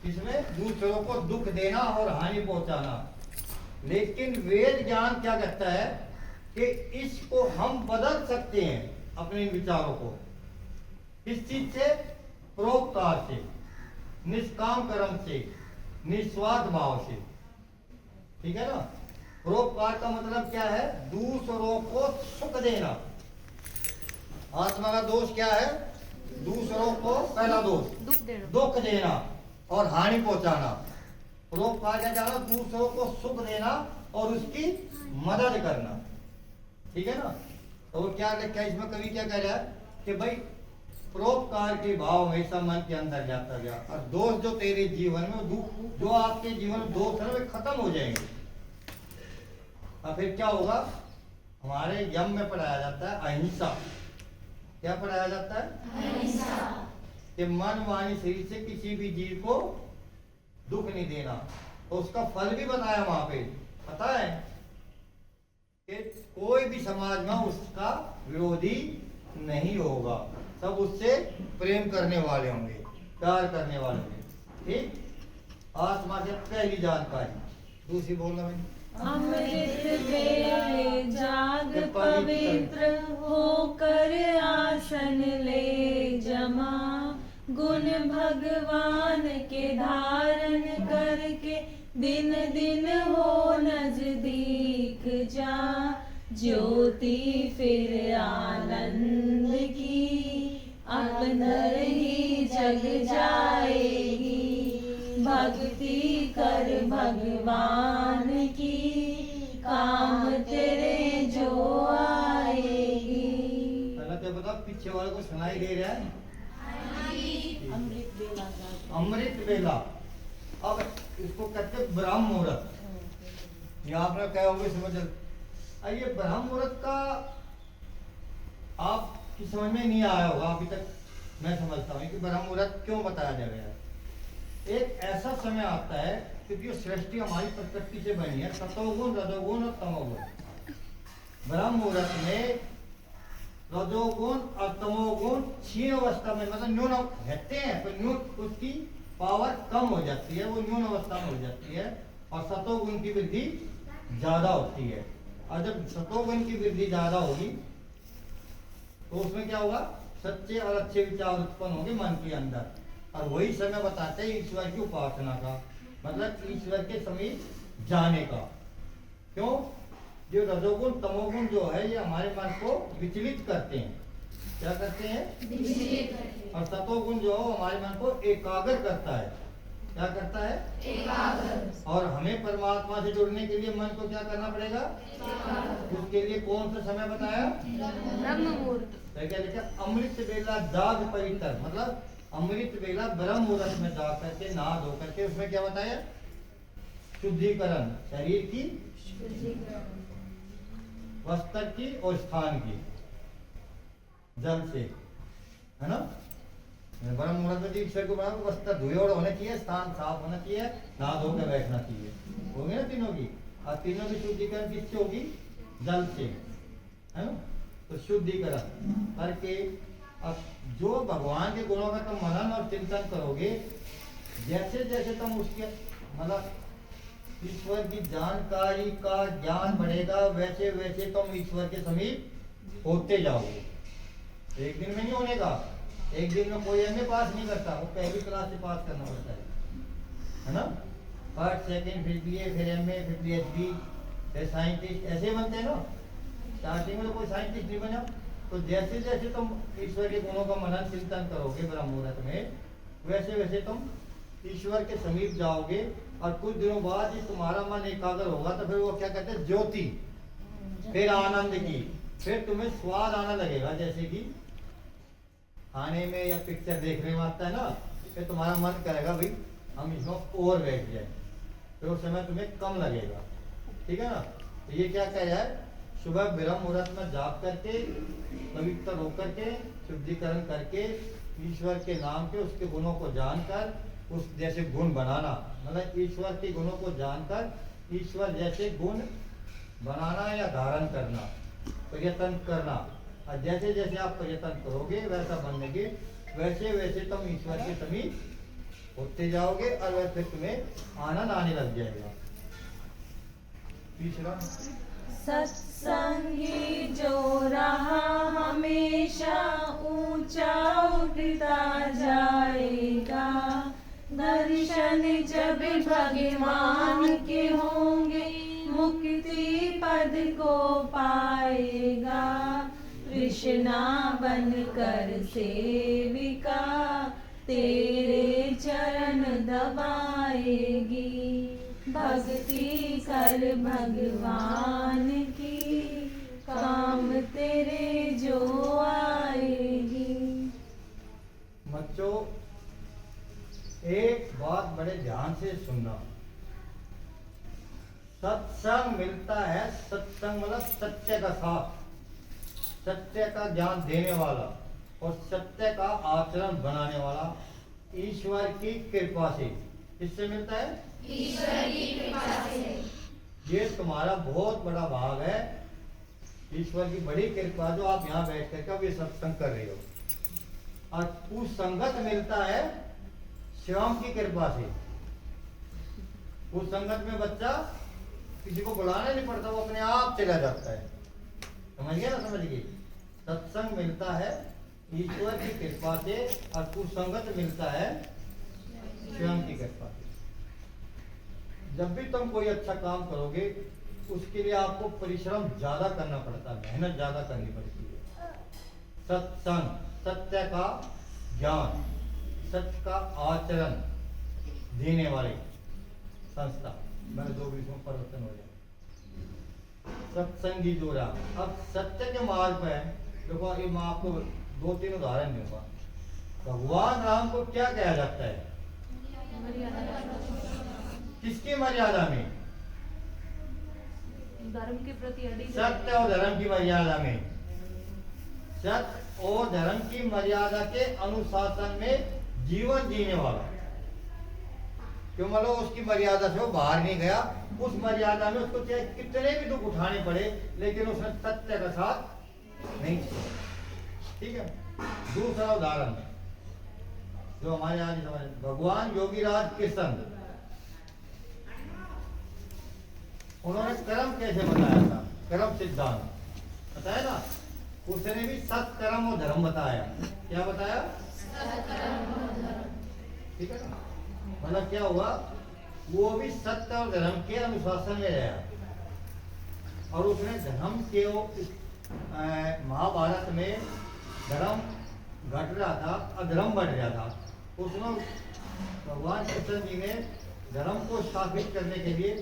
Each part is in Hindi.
इसमें दूसरों को दुख देना और हानि पहुंचाना। लेकिन वेद ज्ञान क्या कहता है कि इसको हम बदल सकते हैं अपने विचारों को। किस चीज से? परोपकार से, निष्काम कर्म से, निस्वार्थ भाव से। ठीक है ना? परोपकार का मतलब क्या है? दूसरों को सुख देना। आत्मा का दोष क्या है? दूसरों को, पहला दोष दुख देना और हानि पहुंचाना। परोपकार क्या जाना? दूसरों को सुख देना और उसकी मदद करना। ठीक है ना? तो वो क्या लिखा है इसमें? कवि क्या कह रहा है कि भाई परोपकार के भाव हमेशा मन के अंदर जाता गया और दोष जो तेरे जीवन में, दुख जो आपके जीवन में दोष है वे खत्म हो जाएंगे। और फिर क्या होगा? हमारे यम में पढ़ाया जाता है अहिंसा। क्या पढ़ाया जाता है? अहिंसा। कि मन वाणी शरीर से किसी भी जीव को दुख नहीं देना। तो उसका फल भी बताया वहां पे। पता है कि कोई भी समाज में उसका विरोधी नहीं होगा, सब उससे प्रेम करने वाले होंगे, प्यार करने वाले होंगे। ठीक? आत्मा से पहली जानकारी। दूसरी बोलना भाई। अमृत वेले जाग पवित्र होकर आसन ले जमा, गुण भगवान के धारण करके दिन दिन हो नजदीक जा, ज्योति फिर आनंद की अंदर ही जग जाएगी, भक्ति कर भगवान की काम तेरे जो आएगी। पहला क्या बता? पीछे वाले को सुनाई दे रहा है? अमृत बेला। अमृत बेला। अब इसको कहते हैं ब्रह्म मुहूर्त। ये आपने कहा होगा समझ। ये ब्रह्म मुहूर्त का आपकी समझ में नहीं आया होगा अभी तक। मैं समझता हूँ कि ब्रह्म मुहूर्त क्यों बताया जा रहा है। एक ऐसा समय आता है क्योंकि सृष्टि हमारी प्रकृति से बनी है, सतोगुण, रजोगुण और तमोगुण। ब्रह्म मुहूर्त में रजोगुण और तमोगुण क्षीण अवस्था में, मतलब न्यून रहते हैं, तो न्यून उसकी पावर कम हो जाती है, वो न्यून अवस्था में हो जाती है। और सतोगुण की वृद्धि ज्यादा होती है। और जब सतोगुण की वृद्धि ज्यादा होगी तो उसमें क्या होगा? सच्चे और अच्छे विचार उत्पन्न होंगे मन के अंदर। और वही समय बताते हैं ईश्वर की उपासना का, मतलब ईश्वर के समीप जाने का। क्यों? जो रजोगुण तमोगुण जो है ये हमारे मन को विचलित करते हैं। क्या करते हैं? विचलित करते हैं। और सतोगुण जो है हमारे मन को एकाग्र करता है। क्या करता है? एकाग्र। और हमें परमात्मा से जुड़ने के लिए मन को क्या करना पड़ेगा? उसके लिए कौन सा समय बताया? ब्रह्म मुहूर्त। क्या लिखा? अमृत बेला जाग पवित्र, मतलब अमृत बेला ब्रह्म मुहूर्त में जा करके नहा धो करके, उसमें क्या बताया? शुद्धिकरण, शरीर की, वस्त्र की और स्थान की, जल से, है ना? ब्रह्म मुहूर्त में ईश्वर को बना वस्त्र धोए और होना चाहिए, स्थान साफ होना चाहिए, नहा धो के बैठना चाहिए। होगी ना तीनों की। और तीनों की शुद्धिकरण किससे होगी? जल से, है ना? तो शुद्धिकरण करके अब जो भगवान के गुणों का तुम मनन और चिंतन करोगे, जैसे जैसे तुम उसके मतलब ईश्वर की जानकारी का ज्ञान बढ़ेगा, वैसे वैसे तुम ईश्वर के समीप होते जाओगे। एक दिन में नहीं होने का। एक दिन में कोई एमए पास नहीं करता, वो पहली क्लास से पास करना पड़ता है ना? फर्स्ट, सेकंड, फिर बीए, फिर एमए, फिर पीएचडी, फिर साइंटिस्ट, ऐसे बनते हैं ना। स्टार्टिंग में तो कोई साइंटिस्ट नहीं बना। तो जैसे जैसे तुम ईश्वर के गुणों का मनन चिंतन करोगे ब्रह्म मुहूर्त में, वैसे वैसे तुम ईश्वर के समीप जाओगे। और कुछ दिनों बाद जब तुम्हारा मन एकाग्र होगा तो फिर वो क्या कहते हैं? ज्योति, फिर आनंद की, फिर तुम्हें स्वाद आना लगेगा। जैसे कि खाने में या पिक्चर देखने में आता है ना, फिर तुम्हारा मन करेगा भाई हम इसमें और बैठ जाए, फिर उस समय तुम्हें कम लगेगा। ठीक है ना? तो ये क्या कह रहा है? सुबह ब्रह्म मुहूर्त में जाग करके, पवित्र होकर के, शुद्धिकरण करके, ईश्वर के नाम के उसके गुणों को जानकर उस जैसे गुण बनाना, मतलब ईश्वर के गुणों को जानकर ईश्वर जैसे गुण बनाना या धारण करना, प्रयत्न करना। और जैसे जैसे आप प्रयत्न करोगे वैसा बनोगे, वैसे वैसे तुम ईश्वर के समीप होते जाओगे और वैसे तुम्हें आनंद आने लग जाएगा। तीसरा, सत्संगी जो रहा हमेशा ऊंचा उठता जाएगा। दर्शन जब भगवान के होंगे मुक्ति पद को पाएगा। कृष्णा बनकर सेविका तेरे चरण दबाएगी। भक्ति कर भगवान की काम तेरे जो आएगी। बच्चों एक बात बड़े ध्यान से सुनना। सत्संग मिलता है, सत्संग मतलब सत्य का साथ, सत्य का ज्ञान देने वाला और सत्य का आचरण बनाने वाला ईश्वर की कृपा से। किससे मिलता है? ईश्वर की कृपा से। ये तुम्हारा बहुत बड़ा भाग है, ईश्वर की बड़ी कृपा जो आप यहाँ बैठ करके अब ये सत्संग कर रहे हो। और कुसंगत मिलता है शिवम की कृपा से। कुसंगत में बच्चा किसी को बुलाना नहीं पड़ता, वो अपने आप चला जाता है। समझ गया ना? समझ गए? सत्संग मिलता है ईश्वर की कृपा से और कुसंगत मिलता है शिवम की कृपा से। जब भी तुम कोई अच्छा काम करोगे उसके लिए आपको परिश्रम ज्यादा करना पड़ता है, मेहनत ज्यादा करनी पड़ती है। सत्संग, सत्य का ज्ञान, सत्य का आचरण देने वाले संस्था। मैंने दो विषयों में परिवर्तन हो जाए। सत्संगी जोड़ा। अब सत्य के मार्ग पे देखो, ये मैं आपको दो तीन उदाहरण दूंगा। भगवान राम को क्या कहा जाता है? किसकी मर्यादा में? धर्म के प्रति अड़ी। सत्य और धर्म की मर्यादा में। सत्य और धर्म की मर्यादा के अनुशासन में जीवन जीने वाला। क्यों? मतलब उसकी मर्यादा से वो बाहर नहीं गया, उस मर्यादा में उसको चाहे कितने भी दुख उठाने पड़े लेकिन उसने सत्य का साथ नहीं छोड़ा। ठीक है। दूसरा उदाहरण जो हमारे यहाँ समझ, भगवान योगीराज कृष्ण, उन्होंने कर्म कैसे बताया था? कर्म सिद्धांत बताया ना, उसने भी सत, कर्म और धर्म बताया। क्या बताया? ठीक है ना? मतलब क्या हुआ, वो भी सत्य और धर्म के अनुशासन में रहा और उसने धर्म के महाभारत में धर्म घट रहा था, अधर्म बढ़ रहा था। उसमें भगवान कृष्ण जी ने धर्म को स्थापित करने के लिए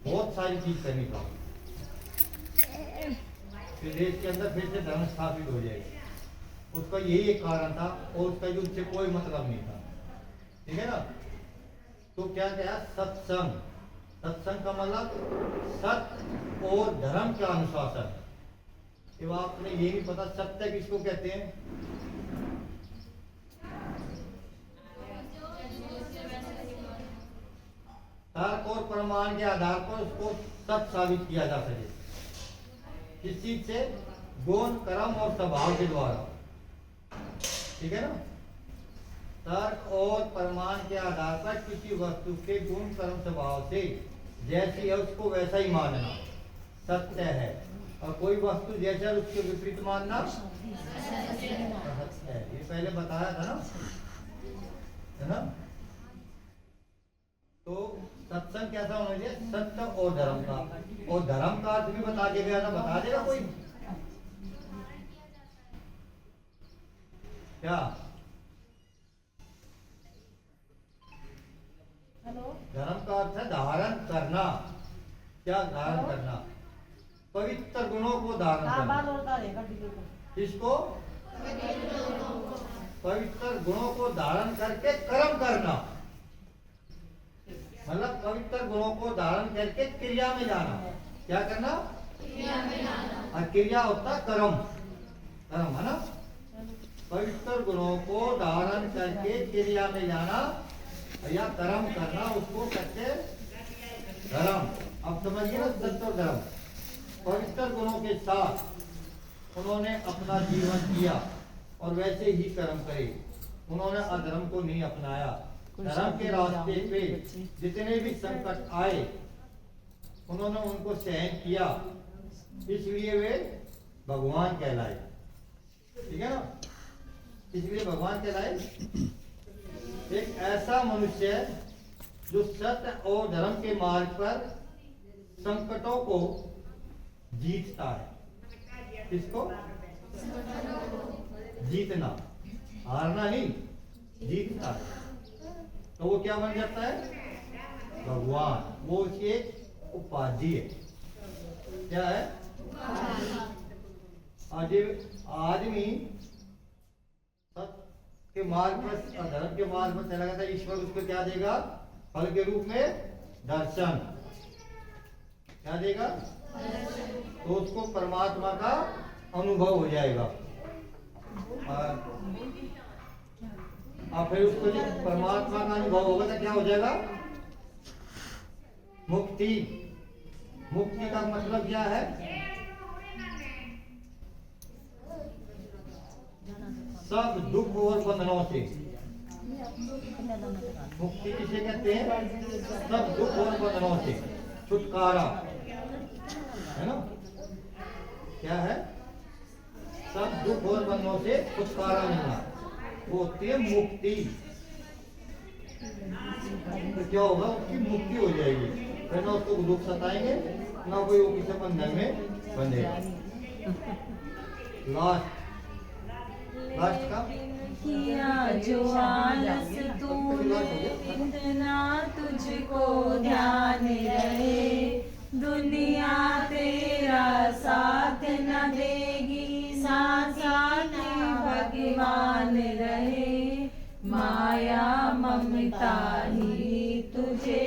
बहुत सारी चीज करनी पड़ी। फिर देश के अंदर फिर से धर्म स्थापित हो जाएगी। उसका यही एक कारण था और उसका युद्ध से कोई मतलब नहीं था। ठीक है ना? तो क्या कहा? सत्संग। सत्संग का मतलब सत्य और धर्म का अनुशासन। ये आपने ये नहीं पता सत्य किसको कहते हैं? तर्क और प्रमाण के आधार पर उसको सत्य साबित किया जा सके। किस चीज से? गुण, कर्म और स्वभाव के द्वारा। ठीक है ना? तर्क और प्रमाण के आधार पर किसी वस्तु के गुण, कर्म, स्वभाव से जैसी है उसको वैसा ही मानना सत्य है, और कोई वस्तु जैसा उसके विपरीत मानना सत्य है। ये पहले बताया था ना, है ना? तो सत्संग कैसा होना चाहिए? सत्य और धर्म का। और धर्म का अर्थ भी बता के गया था, बता देगा कोई? क्या? धर्म का अर्थ है धारण करना। क्या धारण करना? पवित्र गुणों को धारण करना। किसको? पवित्र गुणों को धारण करके कर्म करना। मतलब पवित्र गुणों को धारण करके क्रिया में जाना। क्या करना? क्रिया में जाना। और क्रिया होता है कर्म। कर्म है ना? पवित्र गुणों को धारण करके क्रिया में जाना या कर्म करना, उसको कहते धर्म। अब समझिए ना, सत्य और धर्म। पवित्र गुणों के साथ उन्होंने अपना जीवन जिया और वैसे ही कर्म करे। उन्होंने अधर्म को नहीं अपनाया धर्म के रास्ते पे जितने भी संकट आए उन्होंने उनको सहन किया, इसलिए वे भगवान कहलाए। ठीक है ना, इसलिए भगवान कहलाए। एक ऐसा मनुष्य जो सत्य और धर्म के मार्ग पर संकटों को जीतता है। किसको? जीतना, हारना नहीं, जीतता है। तो वो क्या बन जाता है? भगवान। वो उसकी एक उपाधि है। क्या है? आज आदमी सत्य के मार्ग पर, धर्म के मार्ग पर चला गया था, ईश्वर उसको क्या देगा? फल के रूप में दर्शन। क्या देगा? तो उसको परमात्मा का अनुभव हो जाएगा। और फिर उसको जब परमात्मा का अनुभव होगा तो क्या हो जाएगा? मुक्ति। मुक्ति का मतलब क्या है? सब दुख और बंधनों से। मुक्ति किसे कहते हैं? सब दुख और बंधनों से छुटकारा, है ना? क्या है? सब दुख और बंधनों से छुटकारा मिलना, वो होती है मुक्ति। तो क्या होगा? उसकी मुक्ति हो जाएगी, फिर ना उसको दुख सताएंगे, ना कोई वो किसी बंधन में बंधेगा। लास्ट का किया जो आलस तूने, इतना तुझको ध्यान रहे, दुनिया तेरा साथ न देगी, साथ भगवान रहे, माया ममता ही तुझे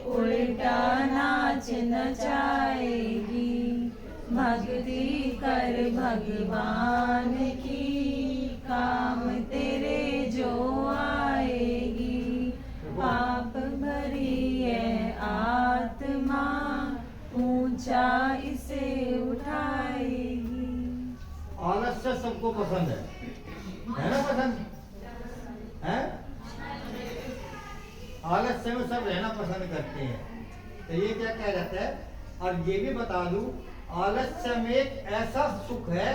उल्टा नाच नचाएगी, भक्ति कर भगवान की, काम तेरे जो आएगी, पाप भरी है आत्मा, ऊंचा इसे उठाएगी। आलस्य सबको पसंद है ना? पसंद है? आलस्य में सब रहना पसंद करते हैं। तो ये क्या कह जाता है? और ये भी बता दूं, आलस्य में एक ऐसा सुख है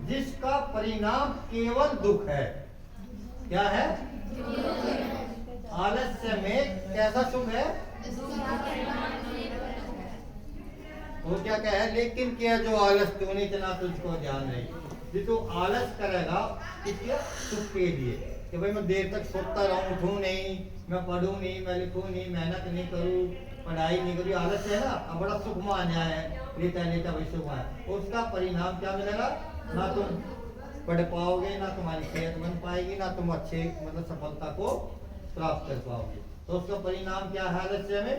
जिसका परिणाम केवल दुख है। क्या है? आलस्य में कैसा सुख है? वो क्या कहे? लेकिन क्या जो आलस तूने इतना तुझको ध्यान रही, जो तू आलस करेगा इसके सुख के लिए कि भाई मैं देर तक सोता रहूं, उठूं नहीं, मैं पढ़ूं नहीं, मैं लिखूं नहीं, मेहनत नहीं करूं, पढ़ाई नहीं करूं, आलस है ना। अब बड़ा सुख मान है, लेता लेता वही सुख है। उसका परिणाम क्या मिलेगा? ना तुम पढ़ पाओगे, ना तुम्हारी सेहत बन पाएगी, ना तुम अच्छे मतलब सफलता को प्राप्त कर पाओगे। तो उसका परिणाम क्या है आलस्य में?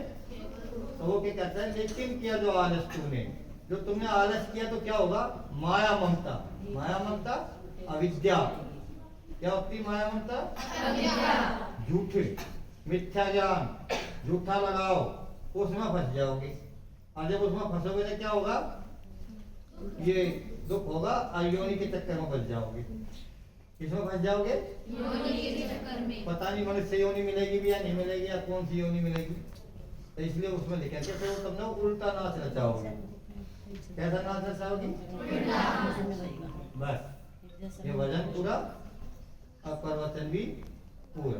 तो वो क्या कहता है? लेकिन किया जो आलस तूने, जो तुमने आलस किया तो क्या होगा? माया ममता। माया ममता अविद्या। क्या होती माया ममता? झूठे, मिथ्या ज्ञान, झूठा लगाओ, उसमें फंस जाओगे। और जब उसमें फंसोगे तो क्या होगा? ये दुख होगा, योनि के चक्कर में फंस जाओगे। किसमें फंस जाओगे? योनि के चक्कर में। पता नहीं मनुष्य योनि मिलेगी भी या नहीं मिलेगी, या कौन सी योनि मिलेगी। तो इसलिए उसमें लिखा है फिर तुम ना उल्टा नाच रचाओगे। कैसा नाच रचाओगी? बस ये वजन पूरा और प्रवचन भी पूरा।